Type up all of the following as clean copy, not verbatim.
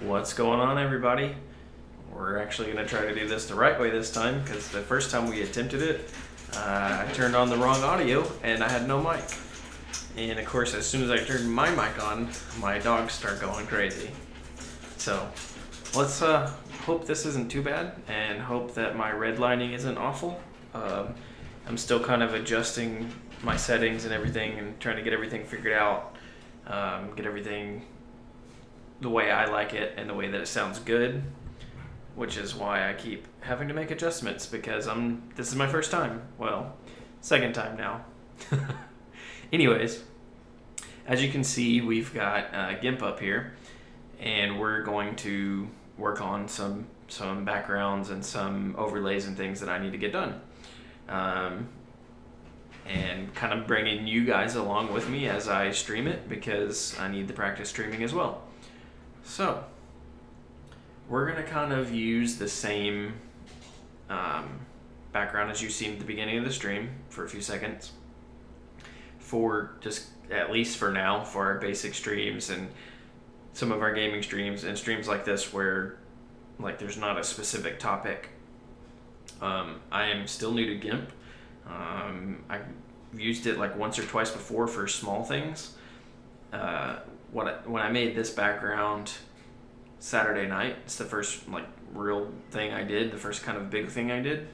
What's going on, everybody? We're actually going to try to do this the right way this time because the first time we attempted it, I turned on the wrong audio and I had no mic. And of course, as soon as I turned my mic on, my dogs start going crazy. So let's hope this isn't too bad and hope that my redlining isn't awful. I'm still kind of adjusting my settings and everything and trying to get everything figured out, get everything the way I like it and the way that it sounds good, which is why I keep having to make adjustments because this is my first time. Well, second time now. Anyways, as you can see, we've got GIMP up here, and we're going to work on some backgrounds and some overlays and things that I need to get done. And kind of bringing you guys along with me as I stream it because I need the practice streaming as well. So, we're going to kind of use the same background as you've seen at the beginning of the stream for a few seconds for just, at least for now, for our basic streams and some of our gaming streams and streams like this where like there's not a specific topic. I am still new to GIMP. I've used it like once or twice before for small things. When I made this background Saturday night, it's the first like real thing I did, the first kind of big thing I did.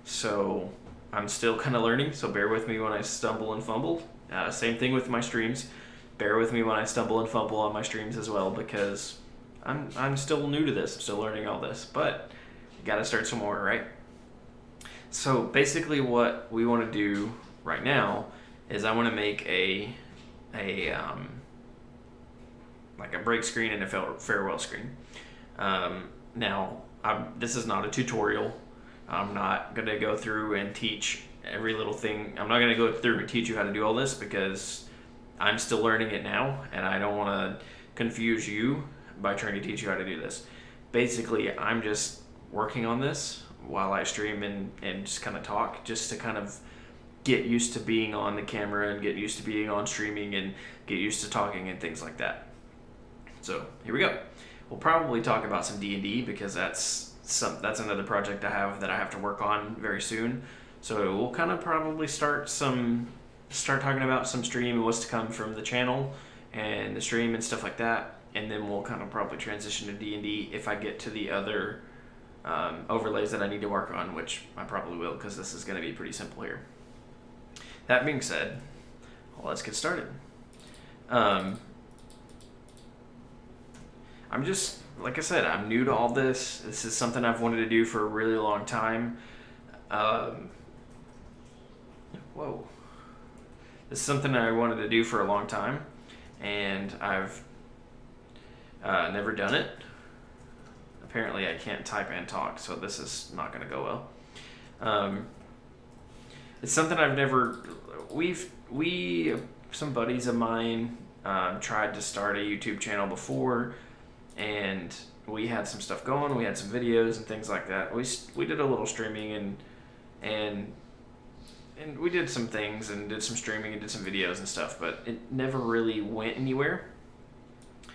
So I'm still kind of learning, so bear with me when I stumble and fumble. Same thing with my streams. Bear with me when I stumble and fumble on my streams as well because I'm still new to this. I'm still learning all this, but you gotta start somewhere, right? So basically what we want to do right now is I want to make a like a break screen and a farewell screen. Now, this is not a tutorial. I'm not going to go through and teach every little thing. I'm not going to go through and teach you how to do all this because I'm still learning it now and I don't want to confuse you by trying to teach you how to do this. Basically, I'm just working on this while I stream and just kind of talk, just to kind of get used to being on the camera and get used to being on streaming and get used to talking and things like that. So here we go. We'll probably talk about some D&D because that's another project I have that I have to work on very soon. So we'll kind of probably start talking about some stream and what's to come from the channel and the stream and stuff like that. And then we'll kind of probably transition to D&D if I get to the other overlays that I need to work on, which I probably will because this is going to be pretty simple here. That being said, let's get started. I'm just, like I said, I'm new to all this. This is something I've wanted to do for a really long time. This is something I wanted to do for a long time, and I've never done it. Apparently I can't type and talk, so this is not going to go well. It's something I've never... Some buddies of mine tried to start a YouTube channel before, and we had some stuff going. We had some videos and things like that. We did a little streaming and we did some things and did some streaming and did some videos and stuff, but it never really went anywhere. I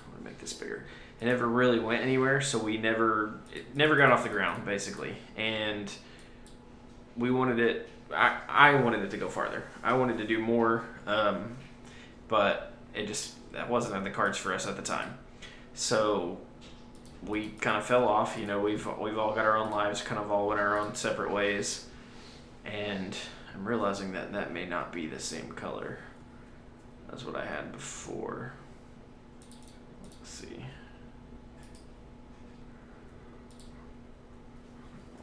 want to make this bigger. It never really went anywhere, so it never got off the ground, basically. And we wanted it... I wanted it to go farther. I wanted to do more, but that wasn't in the cards for us at the time. So we kind of fell off. You know, we've all got our own lives, kind of all went our own separate ways. And I'm realizing that may not be the same color as what I had before. Let's see.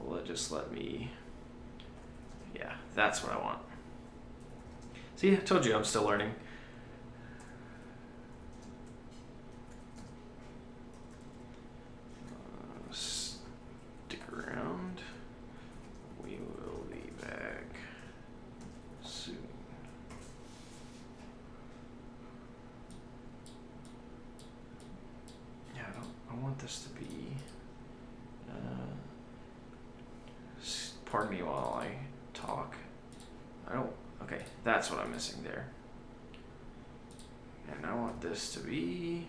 Will it just let me... Yeah, that's what I want. See, I told you I'm still learning. Stick around. We will be back soon. Yeah, I want this to be... pardon me while I talk. Okay, that's what I'm missing there. And I want this to be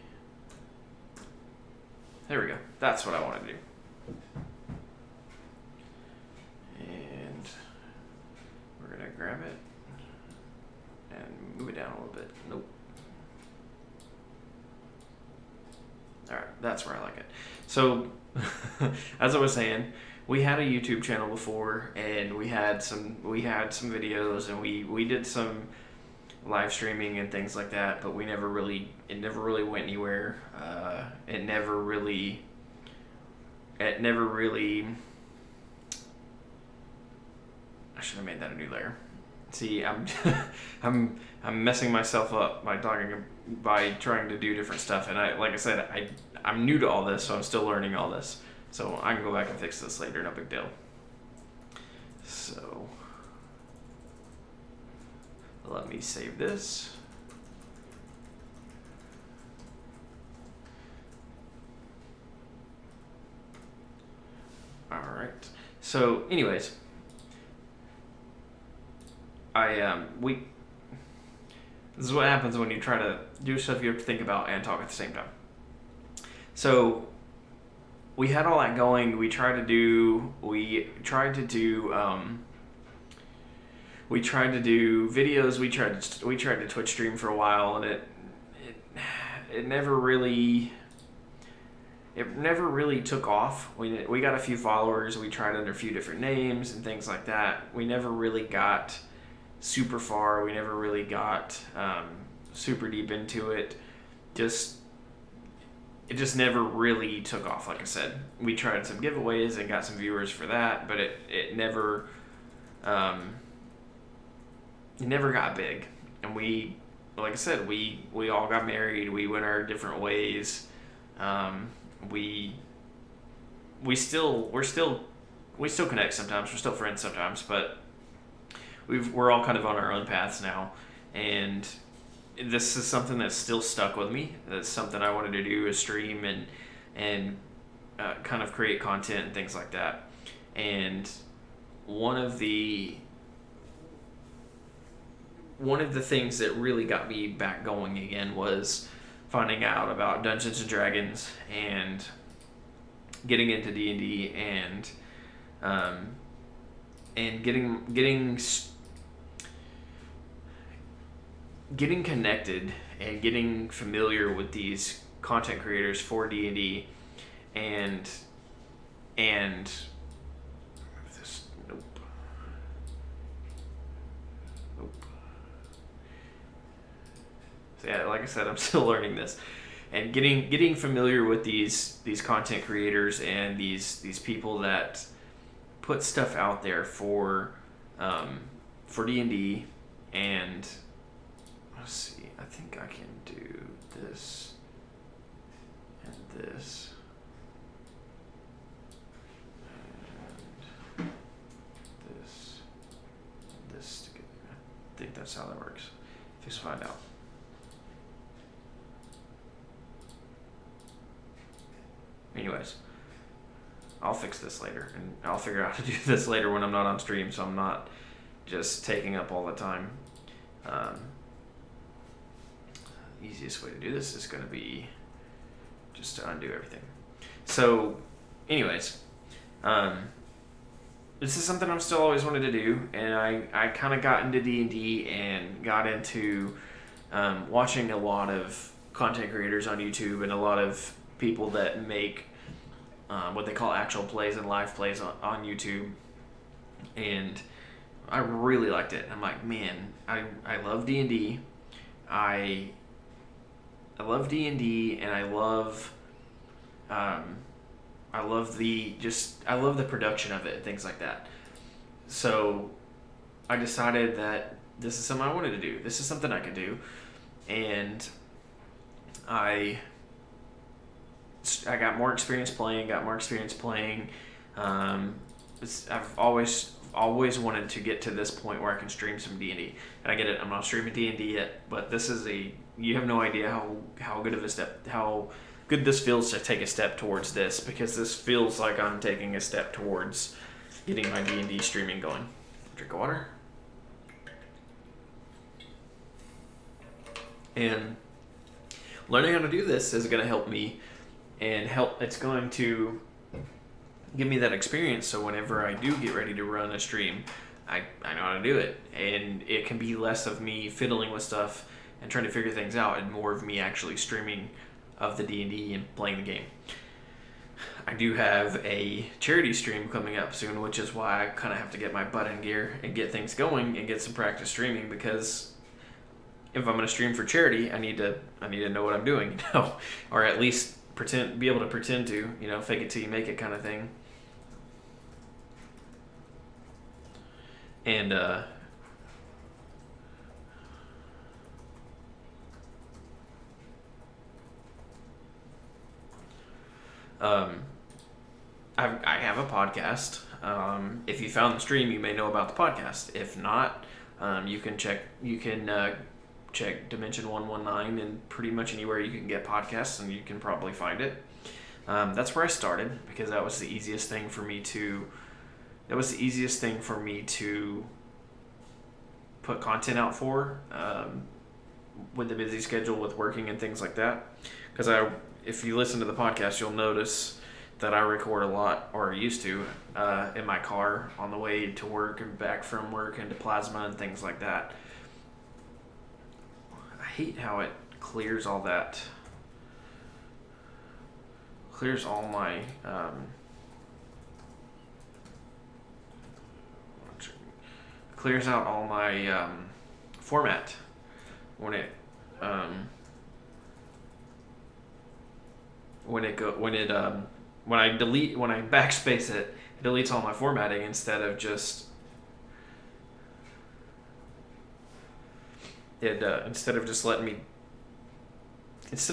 There we go. That's what I want to do. And we're going to grab it and move it down a little bit. Nope. All right, that's where I like it. So, as I was saying, we had a YouTube channel before, and we had some videos, and we did some live streaming and things like that, but it never really went anywhere. It never really. I should have made that a new layer. See, I'm messing myself up by trying to do different stuff, and like I said, I'm new to all this, so I'm still learning all this. So I can go back and fix this later, no big deal. So let me save this. All right. So, anyways, this is what happens when you try to do stuff you have to think about and talk at the same time. So we had all that going. We tried to do videos. We tried to Twitch stream for a while, and it never really took off. We got a few followers. We tried under a few different names and things like that. We never really got super far. We never really got super deep into it. It just never really took off. Like I said, we tried some giveaways and got some viewers for that, but it never got big. And like I said, we all got married. We went our different ways. We still connect sometimes. We're still friends sometimes, but we're all kind of on our own paths now, and this is something that's still stuck with me. That's something I wanted to do, is stream and kind of create content and things like that. And one of the things that really got me back going again was finding out about Dungeons and Dragons and getting into D&D and getting connected and getting familiar with these content creators for D&D and this nope. So yeah, like I said, I'm still learning this, and getting familiar with these content creators and these people that put stuff out there for D&D. And let's see, I think I can do this and this and this together. I think that's how that works. Just find out. Anyways, I'll fix this later, and I'll figure out how to do this later when I'm not on stream, so I'm not just taking up all the time. Easiest way to do this is going to be just to undo everything. So, anyways, this is something I'm still always wanted to do, and I kind of got into D&D and got into watching a lot of content creators on YouTube and a lot of people that make what they call actual plays and live plays on YouTube, and I really liked it. I'm like, man, I love D&D. I love D&D, and I love the production of it and things like that. So I decided that this is something I wanted to do. This is something I could do, and I got more experience playing. I've always wanted to get to this point where I can stream some D&D, and I get it. I'm not streaming D&D yet, but this is you have no idea how good this feels to take a step towards this, because this feels like I'm taking a step towards getting my D&D streaming going. Drink of water. And learning how to do this is going to help me and help. It's going to give me that experience, so whenever I do get ready to run a stream, I know how to do it, and it can be less of me fiddling with stuff and trying to figure things out, and more of me actually streaming of the D&D and playing the game. I do have a charity stream coming up soon, which is why I kind of have to get my butt in gear and get things going and get some practice streaming, because if I'm going to stream for charity, I need to know what I'm doing, or at least be able to pretend to, fake it till you make it kind of thing. And I have a podcast. If you found the stream, you may know about the podcast. If not, you can check Dimension 119 and pretty much anywhere you can get podcasts, and you can probably find it. That's where I started, because that was the easiest thing for me to put content out for, with the busy schedule with working and things like that. Because if you listen to the podcast, you'll notice that I record a lot, or used to, in my car on the way to work and back from work into Plasma and things like that. I hate how it clears all my clears out all my format when I backspace it deletes all my formatting instead of just instead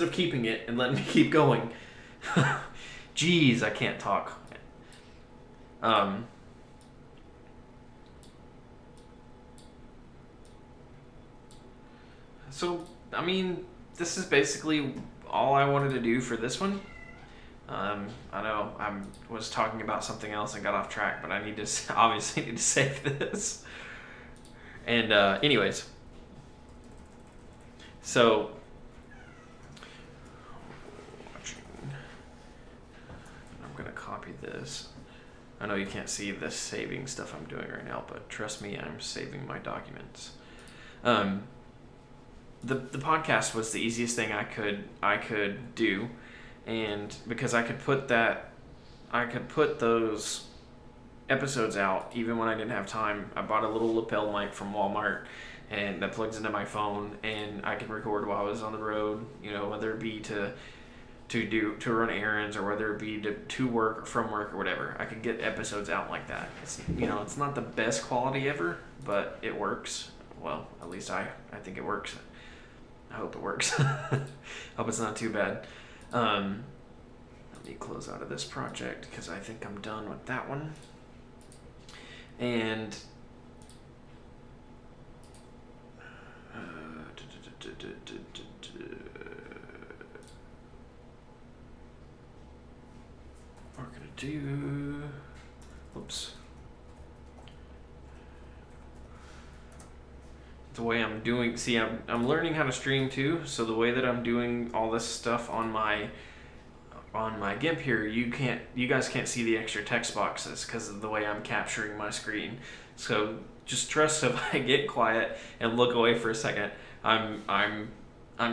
of keeping it and letting me keep going. Jeez, I can't talk. So, I mean, this is basically all I wanted to do for this one. I know I was talking about something else and got off track, but I obviously need to save this. And anyways, so I'm gonna copy this. I know you can't see the saving stuff I'm doing right now, but trust me, I'm saving my documents. The podcast was the easiest thing I could do. And because I could put those episodes out even when I didn't have time. I bought a little lapel mic from Walmart, and that plugs into my phone, and I can record while I was on the road. Whether it be to run errands, or whether it be to work or from work or whatever. I could get episodes out like that. It's not the best quality ever, but it works. Well, at least I think it works. I hope it works. Hope it's not too bad. Let me close out of this project, because I think I'm done with that one. And we're gonna do, whoops. The way I'm doing, I'm learning how to stream too, so the way that I'm doing all this stuff on my GIMP here, you guys can't see the extra text boxes because of the way I'm capturing my screen. So just trust, if I get quiet and look away for a second, I'm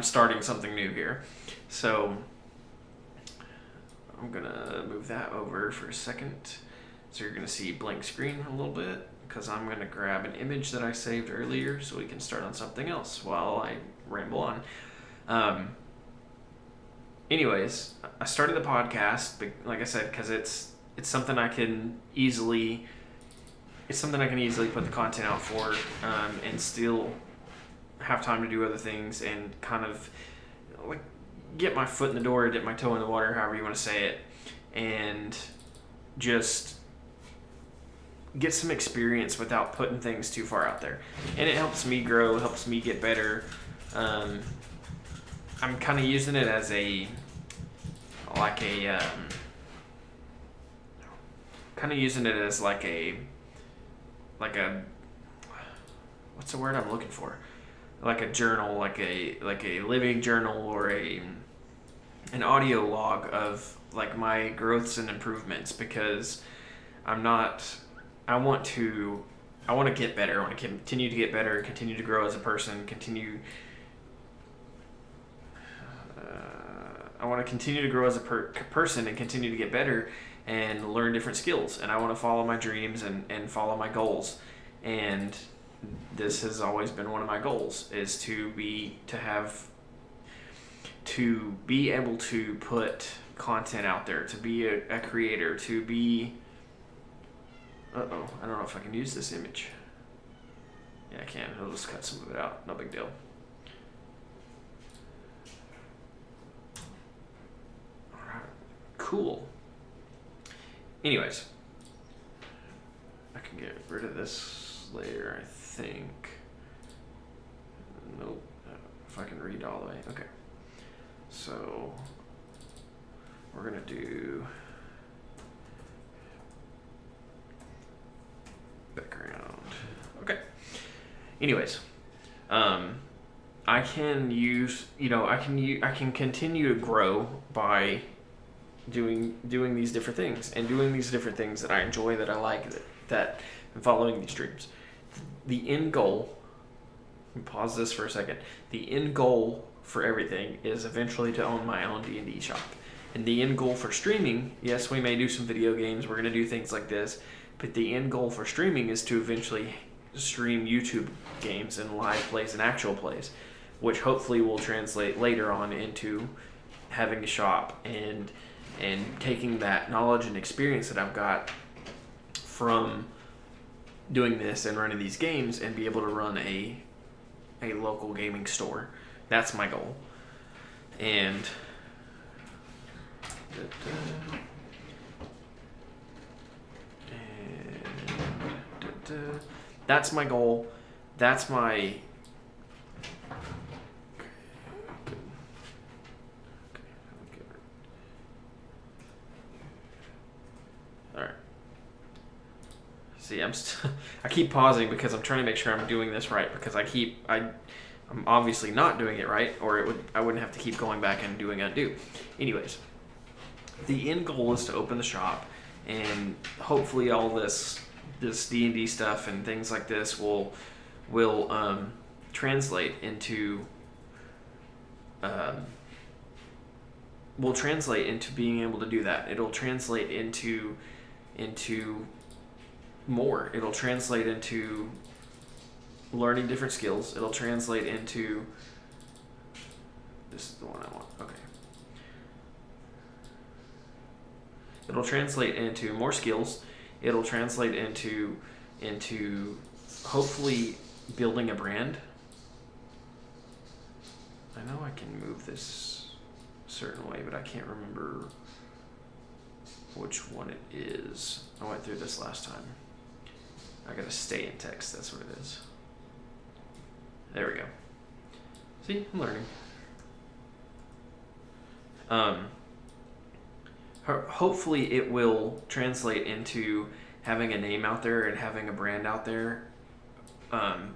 starting something new here. So I'm gonna move that over for a second. So you're gonna see blank screen a little bit, because I'm going to grab an image that I saved earlier so we can start on something else while I ramble on. Anyways, I started the podcast, like I said, because it's something I can easily put the content out for, and still have time to do other things, and kind of like get my foot in the door, dip my toe in the water, however you want to say it, and just get some experience without putting things too far out there. And it helps me grow, helps me get better. I'm kind of using it as what's the word I'm looking for? Like a journal, like a living journal, or an audio log of like my growths and improvements, because I want to get better. I want to continue to get better, continue to grow as a person, I want to continue to grow as a person and continue to get better and learn different skills. And I want to follow my dreams and follow my goals. And this has always been one of my goals, is to be able to put content out there, to be a creator, to be... I don't know if I can use this image. Yeah, I can. I'll just cut some of it out. No big deal. Alright. Cool. Anyways. I can get rid of this layer, I think. Nope. If I can read all the way. Okay. So, we're going to do... background. Okay. Anyways, I can continue to grow by doing these different things that I enjoy, that I like, that I'm following these dreams. The end goal, let me pause this for a second. The end goal for everything is eventually to own my own D&D shop. And the end goal for streaming, yes, we may do some video games, we're going to do things like this, but the end goal for streaming is to eventually stream YouTube games and live plays and actual plays, which hopefully will translate later on into having a shop and taking that knowledge and experience that I've got from doing this and running these games and be able to run a local gaming store. That's my goal. And that's my goal. That's my... Alright. See, I keep pausing because I'm trying to make sure I'm doing this right, because I'm obviously not doing it right, or I wouldn't have to keep going back and doing undo. Anyways, the end goal is to open the shop, and hopefully all this D&D stuff and things like this will translate into being able to do that. It'll translate into more. It'll translate into learning different skills. It'll translate into... This is the one I want. Okay. It'll translate into more skills. It'll translate into hopefully building a brand. I know I can move this a certain way, but I can't remember which one it is. I went through this last time. I gotta stay in text, that's what it is. There we go. See, I'm learning. Hopefully it will translate into having a name out there and having a brand out there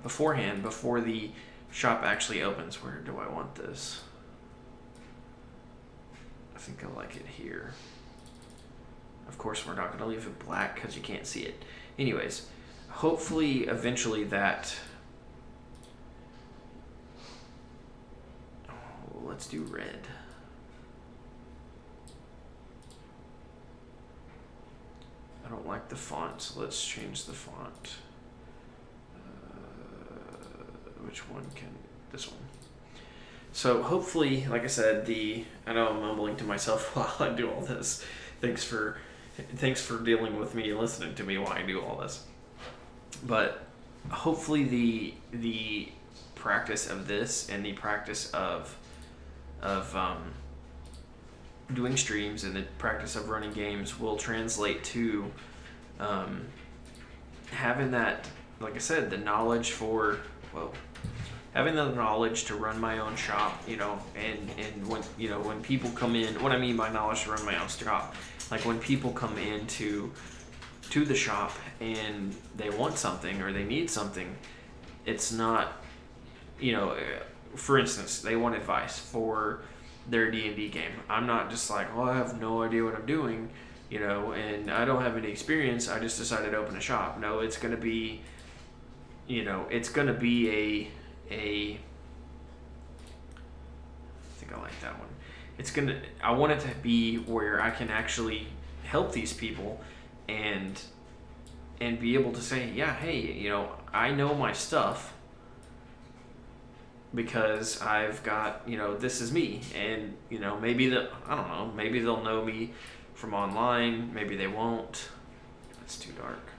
beforehand, before the shop actually opens. Where do I want this? I think I like it here. Of course, we're not going to leave it black because you can't see it. Anyways, hopefully eventually that... Oh, let's do red. I don't like the font, so let's change the font. Which one can... This one. So hopefully, like I said, I know I'm mumbling to myself while I do all this. Thanks for dealing with me and listening to me while I do all this. But hopefully the practice of this and the practice of doing streams and the practice of running games will translate to having that, like I said, the knowledge having the knowledge to run my own shop, and when people come in, what I mean by knowledge to run my own shop, like when people come into the shop and they want something or they need something, it's not, for instance, they want advice for their D&D game. I'm not just like, well, I have no idea what I'm doing, and I don't have any experience. I just decided to open a shop. No, it's going to be, it's going to be I think I like that one. I want it to be where I can actually help these people and be able to say, yeah, hey, I know my stuff because I've got, this is me. And, maybe I don't know, maybe they'll know me from online. Maybe they won't. It's too dark.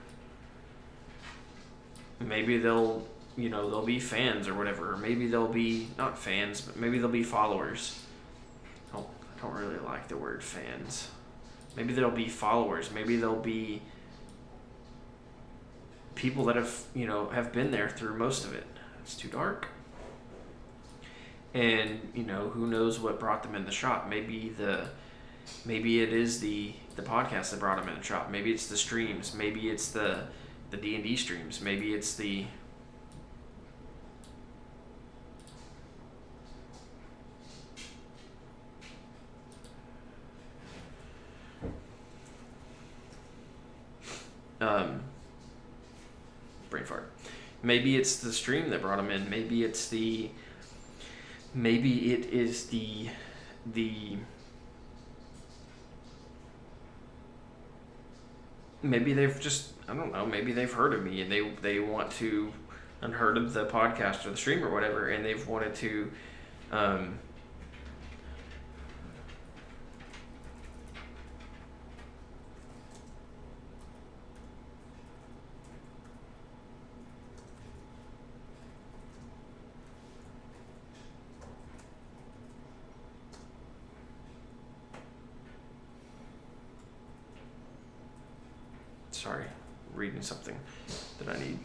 Maybe they'll be fans or whatever. Or maybe they'll be not fans, but maybe they'll be followers. I don't really like the word fans. Maybe they'll be followers. Maybe they'll be people that have been there through most of it. It's too dark. And who knows what brought them in the shop? Maybe it is the podcast that brought them in the shop. Maybe it's the streams. Maybe it's the D&D streams. Maybe it's the brain fart. Maybe it's the stream that brought them in. Maybe it is the maybe they've just, I don't know, maybe they've heard of me and they want to, and heard of the podcast or the stream or whatever, and they've wanted to sorry, reading something that I need.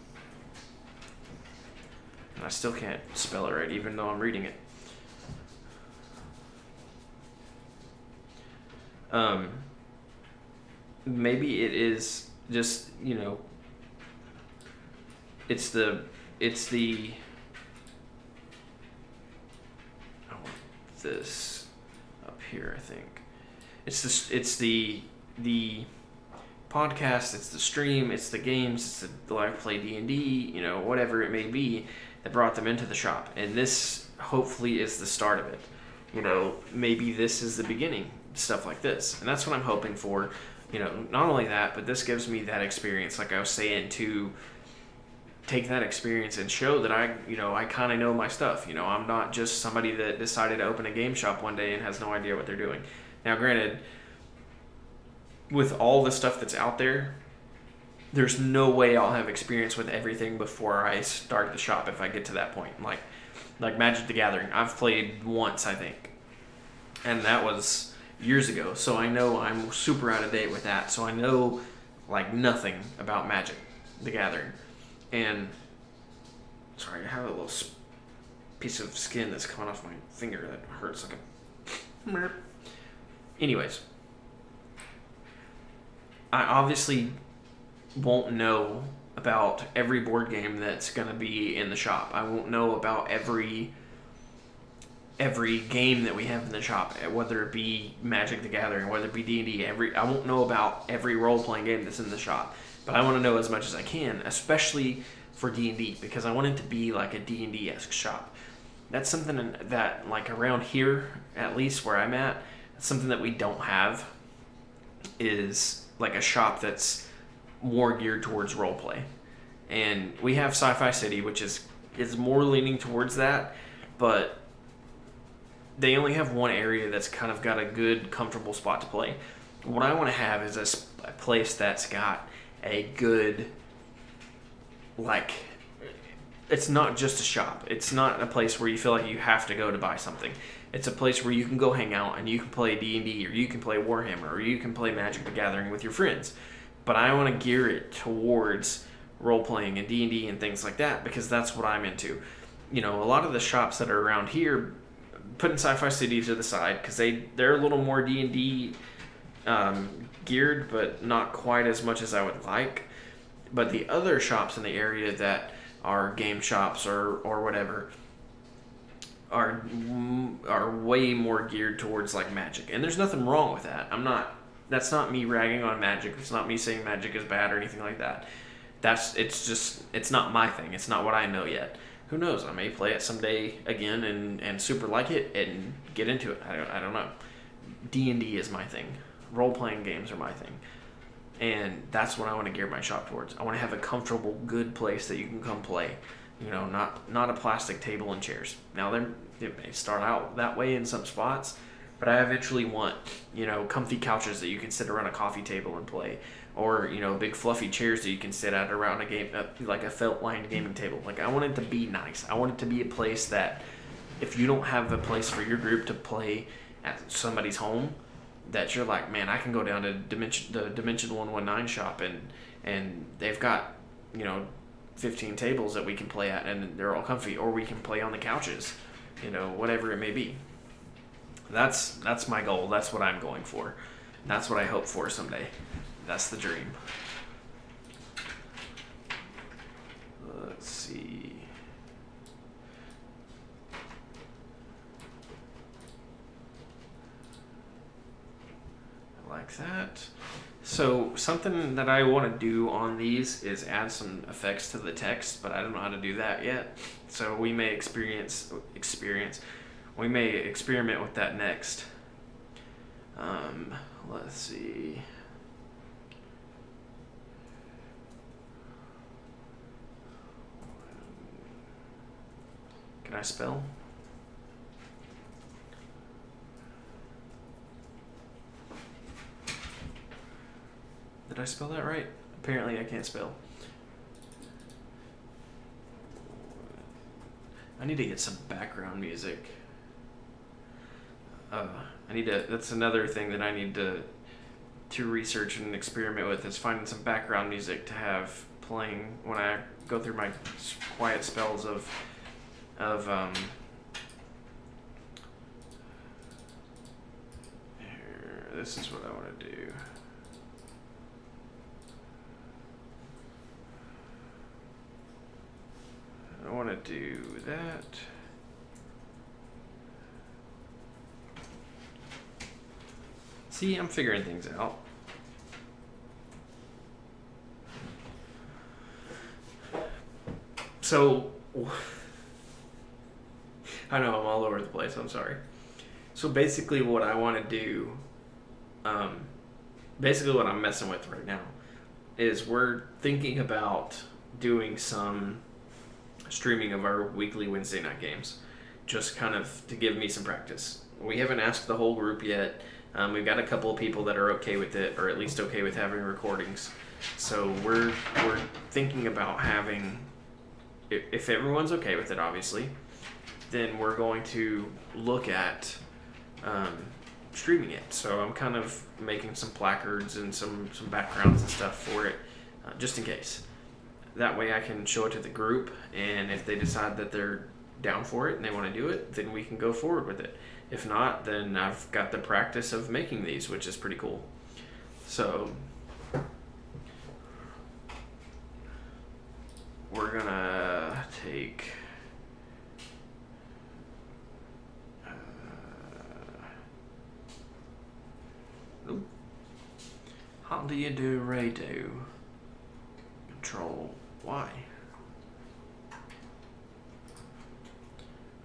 And I still can't spell it right, even though I'm reading it. Maybe it is just, it's the I want this up here, I think. It's the podcast, it's the stream, it's the games, it's the live play D&D, whatever it may be that brought them into the shop. And this hopefully is the start of it. Maybe this is the beginning, stuff like this. And that's what I'm hoping for. Not only that, but this gives me that experience, like I was saying, to take that experience and show that I kind of know my stuff. I'm not just somebody that decided to open a game shop one day and has no idea what they're doing. Now, granted, with all the stuff that's out there, there's no way I'll have experience with everything before I start the shop if I get to that point. Like Magic the Gathering, I've played once, I think. And that was years ago, so I know I'm super out of date with that. So I know nothing about Magic the Gathering. And sorry, I have a little piece of skin that's coming off my finger that hurts like a anyways, I obviously won't know about every board game that's going to be in the shop. I won't know about every game that we have in the shop, whether it be Magic the Gathering, whether it be D&D. I won't know about every role-playing game that's in the shop, but I want to know as much as I can, especially for D&D, because I want it to be like a D&D-esque shop. That's something that, around here, at least where I'm at, something that we don't have is a shop that's more geared towards roleplay. And we have Sci-Fi City, which is more leaning towards that, but they only have one area that's kind of got a good, comfortable spot to play. What I want to have is a place that's got a good, it's not just a shop. It's not a place where you feel like you have to go to buy something. It's a place where you can go hang out and you can play D&D, or you can play Warhammer, or you can play Magic the Gathering with your friends. But I want to gear it towards role-playing and D&D and things like that, because that's what I'm into. A lot of the shops that are around here, putting Sci-Fi City to the side, because they're a little more D&D geared, but not quite as much as I would like. But the other shops in the area that are game shops or whatever are way more geared towards like Magic, and there's nothing wrong with that. That's not me ragging on Magic. It's not me saying Magic is bad or anything like that. It's not my thing. It's not what I know yet. Who knows? I may play it someday again and super like it and get into it. I don't know. D&D is my thing. Role-playing games are my thing. And that's what I want to gear my shop towards. I want to have a comfortable, good place that you can come play. Not a plastic table and chairs. Now, it may start out that way in some spots, but I eventually want, comfy couches that you can sit around a coffee table and play. Or, big fluffy chairs that you can sit at around a game, like a felt-lined gaming table. Like, I want it to be nice. I want it to be a place that if you don't have a place for your group to play at somebody's home, that you're like, man, I can go down to the Dimension 119 shop and they've got, 15 tables that we can play at and they're all comfy. Or we can play on the couches, whatever it may be. That's my goal. That's what I'm going for. That's what I hope for someday. That's the dream. Let's see. I like that. So something that I want to do on these is add some effects to the text, but I don't know how to do that yet. So we may we may experiment with that next. Let's see. Can I spell? Did I spell that right? Apparently I can't spell. I need to get some background music. That's another thing that I need to research and experiment with, is finding some background music to have playing when I go through my quiet spells of this is what I want to do. I want to do that. See, I'm figuring things out. So, I know I'm all over the place, I'm sorry. So basically what I want to do, basically what I'm messing with right now, is we're thinking about doing some streaming of our weekly Wednesday night games, just kind of to give me some practice. We haven't asked the whole group yet. We've got a couple of people that are okay with it, or at least okay with having recordings. So we're thinking about having, if everyone's okay with it, obviously, then we're going to look at streaming it. So I'm kind of making some placards and some backgrounds and stuff for it, just in case. That way I can show it to the group, and if they decide that they're down for it and they want to do it, then we can go forward with it. If not, then I've got the practice of making these, which is pretty cool. So we're gonna take how do you do redo? Control Y.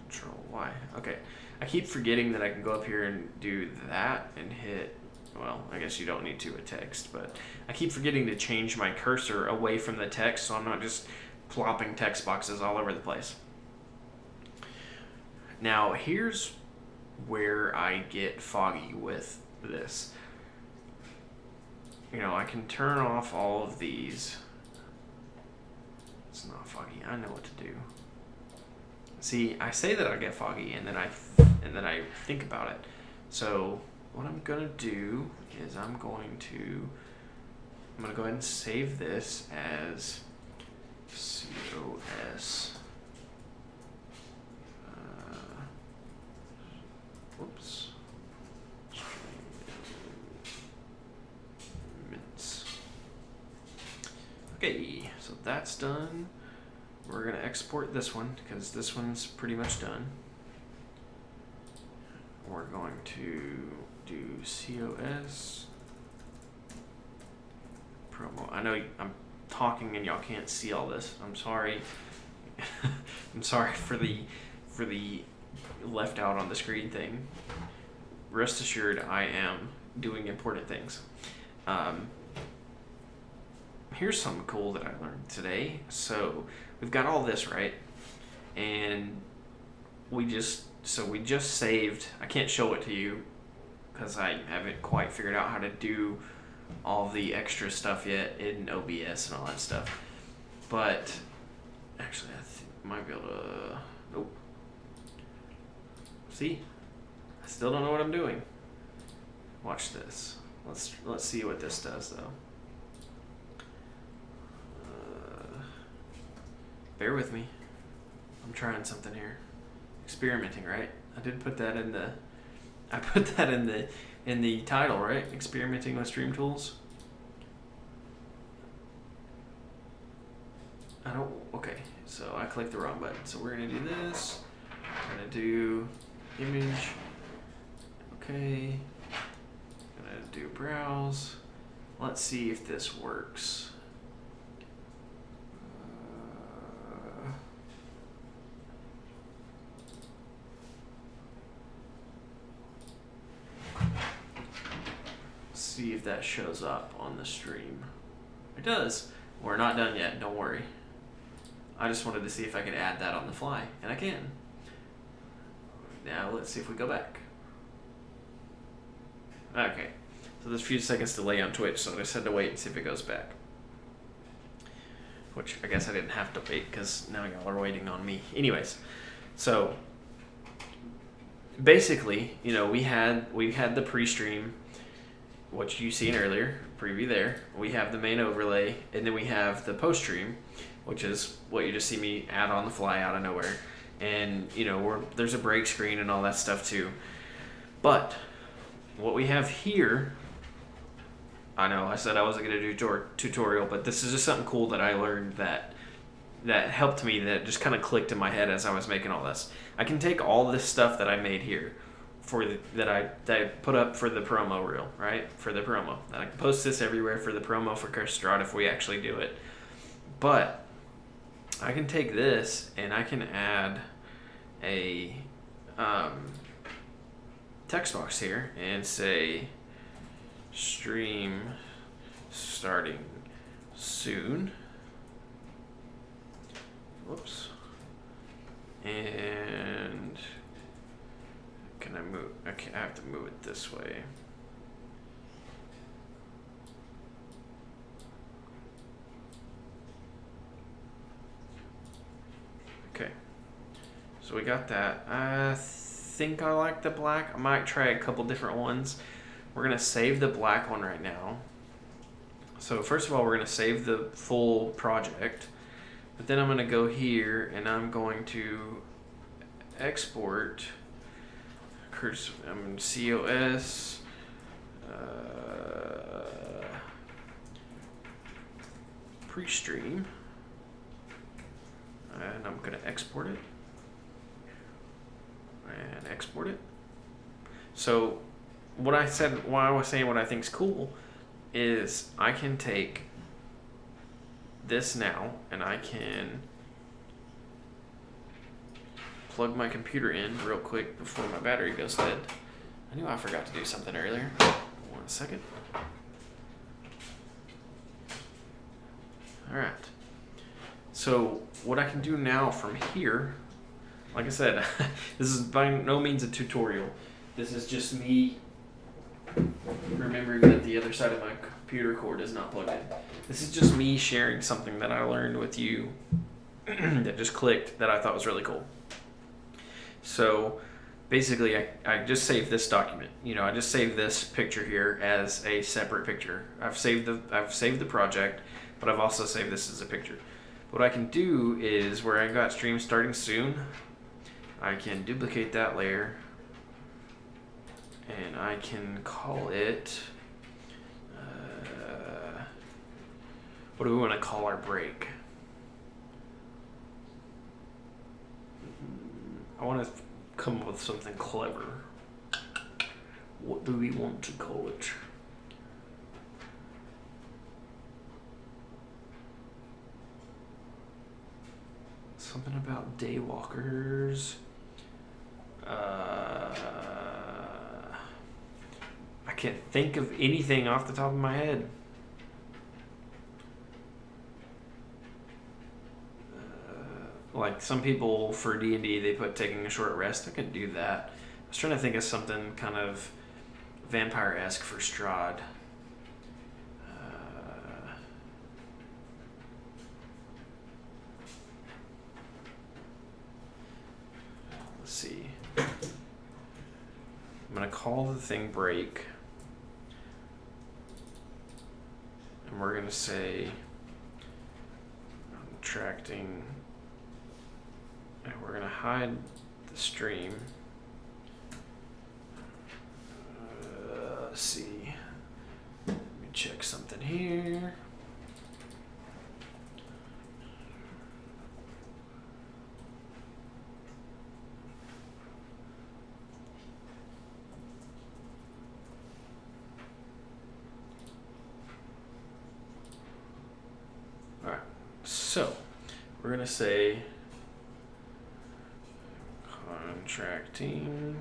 Control Y. Okay. I keep forgetting that I can go up here and do that and hit, well, I guess you don't need to with text, but I keep forgetting to change my cursor away from the text so I'm not just plopping text boxes all over the place. Now, here's where I get foggy with this. I can turn off all of these. It's not foggy. I know what to do. See, I say that I get foggy, and then I think about it. So what I'm gonna do is I'm gonna go ahead and save this as COS. Whoops. Okay, so that's done. We're gonna export this one because this one's pretty much done. going to do COS promo. I know I'm talking and y'all can't see all this. I'm sorry. I'm sorry for the left out on the screen thing. Rest assured, I am doing important things. Here's something cool that I learned today. So we've got all this right, and we just saved. I can't show it to you because I haven't quite figured out how to do all the extra stuff yet in OBS and all that stuff. But actually, I might be able to. Nope. See, I still don't know what I'm doing. Watch this. Let's see what this does though. Bear with me. I'm trying something here. Experimenting, right? I did put that in the. I put that in the title, right? Experimenting with Stream Tools. Okay, so I clicked the wrong button. So we're gonna do this. We're gonna do image. Okay. Gonna do browse. Let's see if this works. See if that shows up on the stream. It does. We're not done yet, don't worry. I just wanted to see if I could add that on the fly, and I can. Now let's see if we go back. Okay, so there's a few seconds delay on Twitch, so I just had to wait and see if it goes back. Which I guess I didn't have to wait because now y'all are waiting on me. Anyways, so basically, you know, we had the pre-stream, what you seen earlier, preview there. We have the main overlay, and then we have the post-stream, which is what you just see me add on the fly out of nowhere. And, you know, there's a break screen and all that stuff too. But what we have here, I know I said I wasn't going to do tutorial, but this is just something cool that I learned that helped me, that just kind of clicked in my head as I was making all this. I can take all this stuff that I made here that I put up for the promo reel, right? For the promo. And I can post this everywhere for the promo for Cursestrahd if we actually do it. But I can take this and I can add a text box here and say stream starting soon. Whoops. And can I move? Okay, I have to move it this way. Okay. So we got that. I think I like the black. I might try a couple different ones. We're going to save the black one right now. So first of all, we're going to save the full project. But then I'm going to go here and I'm going to export COS pre-stream, and I'm going to export it and export it. So why I was saying what I think is cool is I can take this now and I can plug my computer in real quick before my battery goes dead. I knew I forgot to do something earlier. 1 second. Alright. So what I can do now from here, like I said, this is by no means a tutorial. This is just me remembering that the other side of my computer cord is not plugged in. This is just me sharing something that I learned with you that just clicked that I thought was really cool. So basically I just saved this document. You know, I just saved this picture here as a separate picture. I've saved the project, but I've also saved this as a picture. What I can do is where I got stream starting soon, I can duplicate that layer and I can call it what do we want to call our break? I want to come up with something clever. What do we want to call it? Something about daywalkers. I can't think of anything off the top of my head. Like some people for D&D, they put taking a short rest. I could do that. I was trying to think of something kind of vampire-esque for Strahd. Let's see. I'm going to call the thing break. And we're going to say attracting, and we're going to hide the stream. Let's see. Let me check something here. All right. So we're going to say contracting.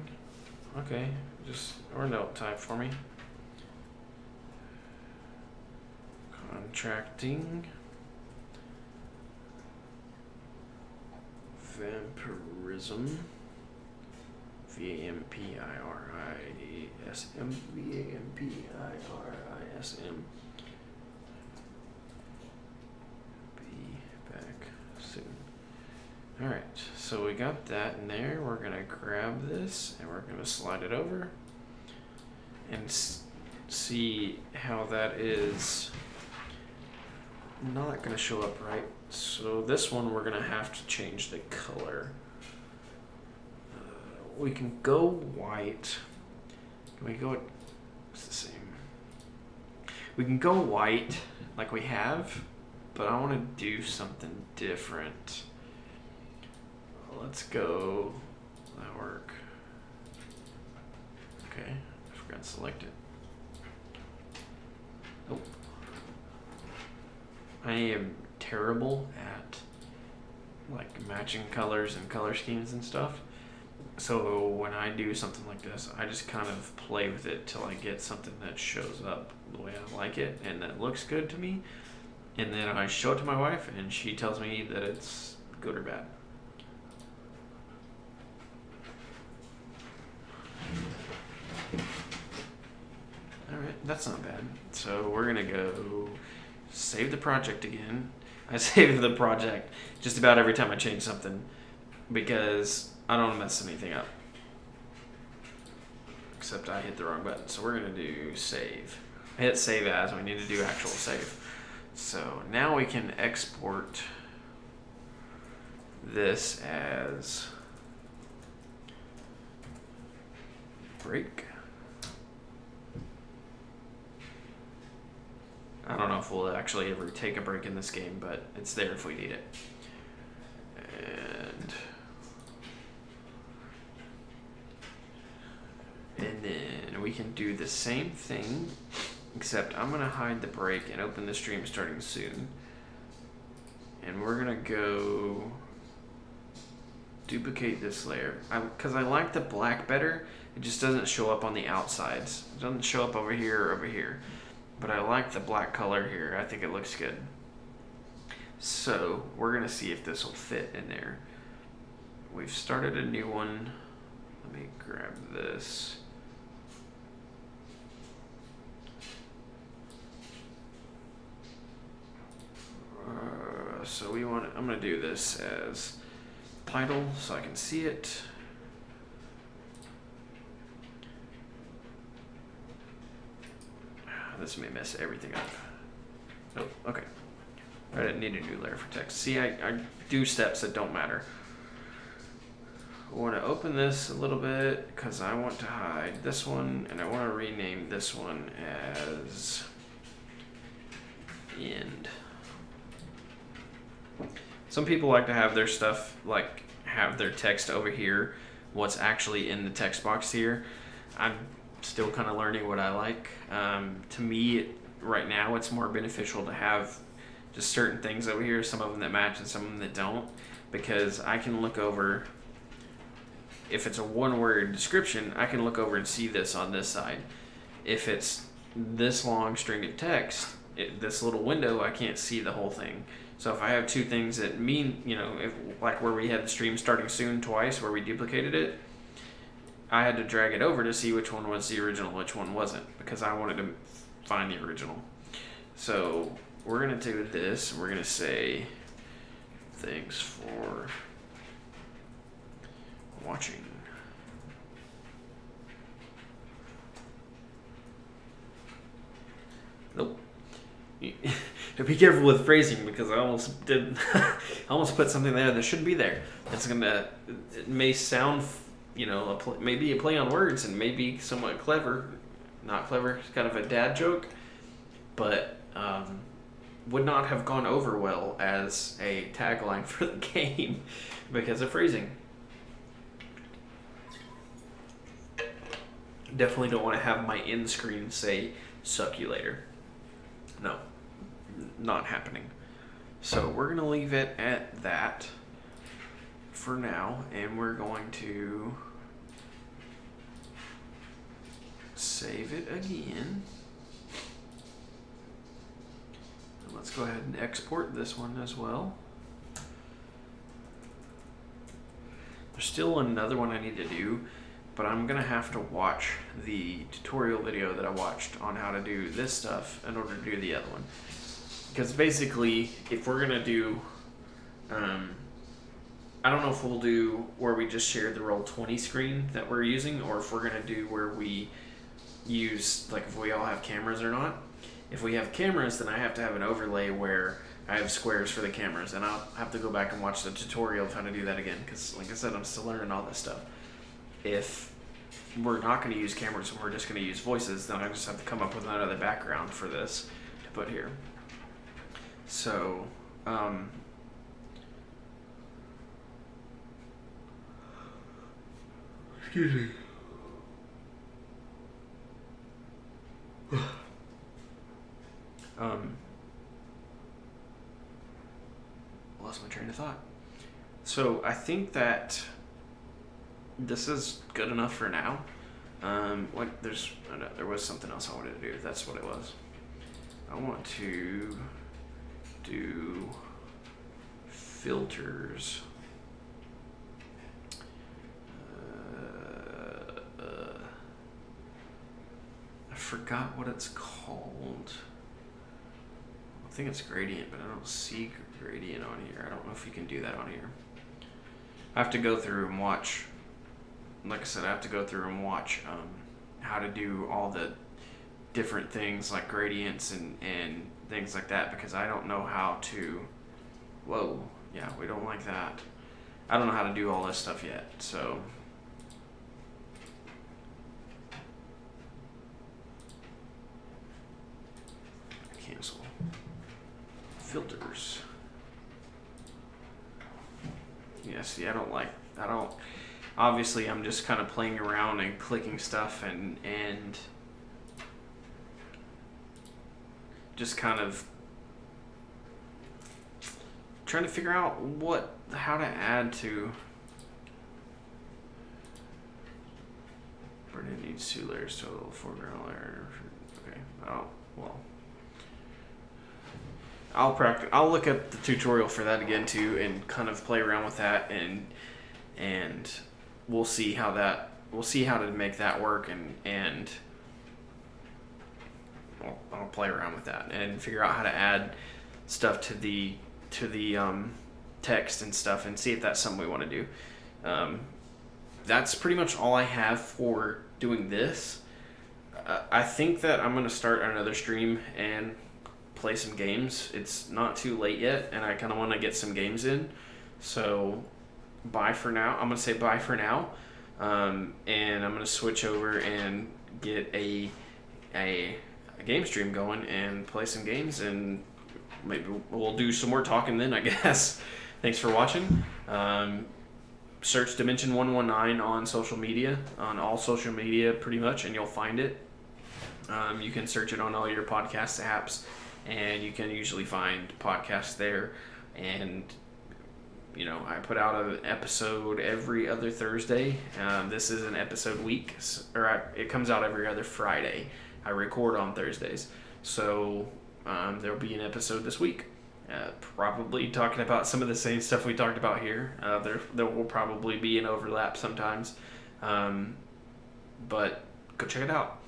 Okay, or note type for me. Contracting vampirism. VAMPIRISM. VAMPIRISM. Be back soon. Alright, so we got that in there. We're going to grab this and we're going to slide it over and see how that is not going to show up right. So this one we're going to have to change the color. We can go white. Can we go? It's the same. We can go white like we have, but I want to do something different. Let's go. Will that work? Okay, I forgot to select it. Oh. I am terrible at like matching colors and color schemes and stuff. So when I do something like this, I just kind of play with it till I get something that shows up the way I like it and that looks good to me. And then I show it to my wife and she tells me that it's good or bad. Alright, that's not bad. So we're gonna go save the project again. I save the project just about every time I change something because I don't want to mess anything up. Except I hit the wrong button. So we're gonna do save. I hit save as, we need to do actual save. So now we can export this as break. I don't know if we'll actually ever take a break in this game, but it's there if we need it. And then we can do the same thing, except I'm going to hide the break and open the stream starting soon. And we're going to go duplicate this layer. Because I like the black better, it just doesn't show up on the outsides. It doesn't show up over here or over here. But I like the black color here. I think it looks good. So we're going to see if this will fit in there. We've started a new one. Let me grab this. So I'm going to do this as title so I can see it. This may mess everything up. Oh, okay. I didn't need a new layer for text. See, I do steps that don't matter. I want to open this a little bit because I want to hide this one and I want to rename this one as end. Some people like to have their stuff, like have their text over here, what's actually in the text box here. I'm still kind of learning what I like. To me, right now, it's more beneficial to have just certain things over here, some of them that match and some of them that don't, because I can look over, if it's a one-word description, I can look over and see this on this side. If it's this long string of text, this little window, I can't see the whole thing. So if I have two things that mean, if, like where we had the stream starting soon twice, where we duplicated it, I had to drag it over to see which one was the original, which one wasn't, because I wanted to find the original. So we're going to do this. We're going to say thanks for watching. Nope. Be careful with phrasing, because I almost did. I almost put something there that shouldn't be there. It's gonna. It may sound, maybe a play on words and maybe somewhat clever. Not clever. It's kind of a dad joke, but would not have gone over well as a tagline for the game because of phrasing. Definitely don't want to have my end screen say "suck you later." No, not happening. So we're going to leave it at that for now, and we're going to save it again. And let's go ahead and export this one as well. There's still another one I need to do, but I'm going to have to watch the tutorial video that I watched on how to do this stuff in order to do the other one. Because basically, if we're going to do, I don't know if we'll do where we just share the Roll20 screen that we're using, or if we're going to do where we use, like if we all have cameras or not. If we have cameras, then I have to have an overlay where I have squares for the cameras, and I'll have to go back and watch the tutorial of how to do that again, because like I said, I'm still learning all this stuff. If we're not going to use cameras and we're just going to use voices, then I just have to come up with another background for this to put here. So, excuse me. Lost my train of thought. So I think that this is good enough for now. There was something else I wanted to do. That's what it was. I want to do filters. I forgot what it's called. I think it's gradient, but I don't see gradient on here. I don't know if you can do that on here. I have to go through and watch. Like I said, I have to go through and watch how to do all the different things like gradients and things like that, because I don't know how to. Whoa, yeah, we don't like that. I don't know how to do all this stuff yet, so. Cancel. Filters. Yeah, see, I don't. Obviously, I'm just kind of playing around and clicking stuff and just kind of trying to figure out how to add to. Brendan needs 2 layers total, foreground layer. Okay. Oh, well. I'll look up the tutorial for that again too, and kind of play around with that, and we'll see how to make that work, and I'll play around with that and figure out how to add stuff to the text and stuff, and see if that's something we want to do. That's pretty much all I have for doing this. I think that I'm going to start another stream and play some games. It's not too late yet, and I kind of want to get some games in. So bye for now. I'm going to say bye for now. And I'm going to switch over and get a game stream going and play some games, and maybe we'll do some more talking then, I guess. Thanks for watching. search Dimension 119 on social media, on all social media pretty much, and you'll find it. You can search it on all your podcast apps, and you can usually find podcasts there. And I put out an episode every other Thursday. This is an episode week, it comes out every other Friday. I record on Thursdays, so there'll be an episode this week. Probably talking about some of the same stuff we talked about here. There will probably be an overlap sometimes, but go check it out.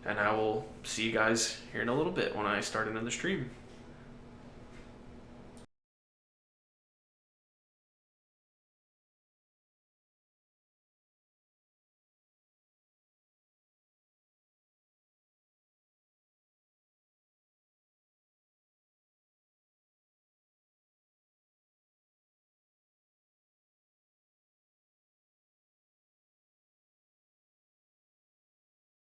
And I will see you guys here in a little bit when I start another stream.